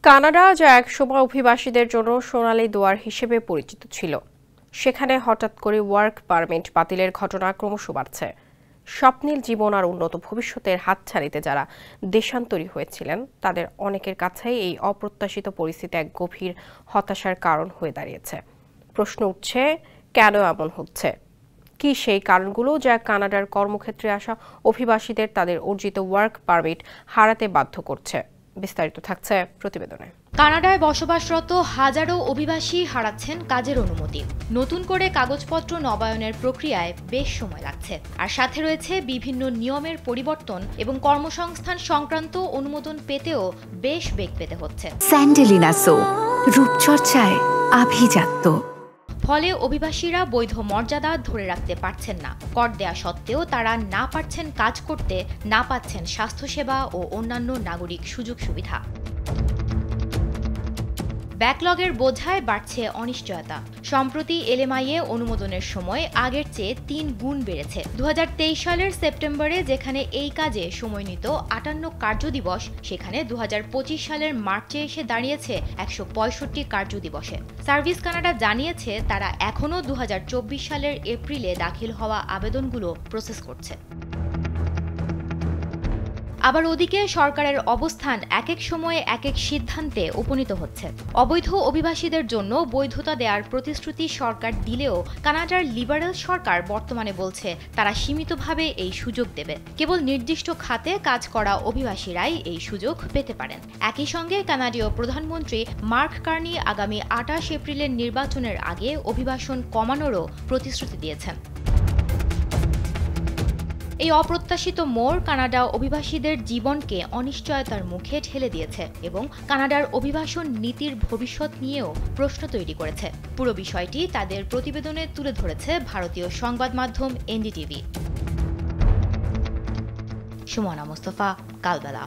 Canada, যা একসময় অভিবাসীদের জন্য সোনালী দুয়ার হিসেবে পরিচিত ছিল, সেখানে হঠাৎ করে ওয়ার্ক পারমিট বাতিলের ঘটনা ক্রমশ বাড়ছে। স্বপ্নের জীবন আর উন্নত ভবিষ্যতের হাতছানিতে যারা দেশান্তরী হয়েছিলেন, তাদের অনেকের কাছেই এই অপ্রত্যাশিত পরিস্থিতি এক গভীর হতাশার কারণ হয়ে দাঁড়িয়েছে। প্রশ্ন উঠছে, কেন এমন হচ্ছে? কি সেই কারণগুলো যা কানাডার কর্মক্ষেত্রে আসা অভিবাসীদের তাদের অর্জিত ওয়ার্ক পারমিট হারাতে বাধ্য করছে? বিস্তারিত থাকছে প্রতিবেদনে। কানাডায় বসবাসরত হাজারো অভিবাসী হারাচ্ছেন কাজের অনুমতি। নতুন করে কাগজপত্র নবায়নের প্রক্রিয়ায় বেশ সময় লাগছে, আর সাথে রয়েছে বিভিন্ন নিয়মের পরিবর্তন এবং কর্মসংস্থান সংক্রান্ত অনুমোদন পেতেও বেশ বেগ পেতে হচ্ছে। স্যান্ডেলিনা সো, রূপচর্চায় আভিজাত্য। ফলে অভিবাসীরা বৈধ মর্যাদা ধরে রাখতে পারছেন না। কর দেয়া সত্ত্বেও তারা না পারছেন কাজ করতে, না পাচ্ছেন স্বাস্থ্যসেবা ও অন্যান্য নাগরিক সুযোগ সুবিধা। ব্যাকলগের বোঝায় বাড়ছে অনিশ্চয়তা। সম্প্রতি এলএমআইএ অনুমোদনের সময় আগের চেয়ে ৩ গুণ বেড়েছে। ২০২৩ সালের সেপ্টেম্বরে যেখানে এই কাজে সময় নিত ৫৮ কার্যদিবস, সেখানে ২০২৫ সালের মার্চে এসে দাঁড়িয়েছে ১৬৫ কার্যদিবসে। সার্ভিস কানাডা জানিয়েছে তারা এখনও ২০২৪ সালের এপ্রিলে দাখিল হওয়া আবেদনগুলো প্রসেস করছে। আবার ওদিকে সরকারের অবস্থান এক এক সময়ে এক এক সিদ্ধান্তে উপনীত হচ্ছে। অবৈধ অভিবাসীদের জন্য বৈধতা দেওয়ার প্রতিশ্রুতি সরকার দিলেও কানাডার লিবারেল সরকার বর্তমানে বলছে তারা সীমিতভাবে এই সুযোগ দেবে। কেবল নির্দিষ্ট খাতে কাজ করা অভিবাসীরাই এই সুযোগ পেতে পারেন। একই সঙ্গে কানাডীয় প্রধানমন্ত্রী মার্ক কার্নি আগামী ২৮ এপ্রিলের নির্বাচনের আগে অভিবাসন কমানোরও প্রতিশ্রুতি দিয়েছেন। এই অপ্রত্যাশিত মোড় কানাডা অভিবাসীদের জীবনকে অনিশ্চয়তার মুখে ঠেলে দিয়েছে এবং কানাডার অভিবাসন নীতির ভবিষ্যৎ নিয়েও প্রশ্ন তৈরি করেছে। পুরো বিষয়টি তাদের প্রতিবেদনে তুলে ধরেছে ভারতীয় সংবাদ মাধ্যম এনডিটিভি। সুমনা মুস্তফা, কালবেলা।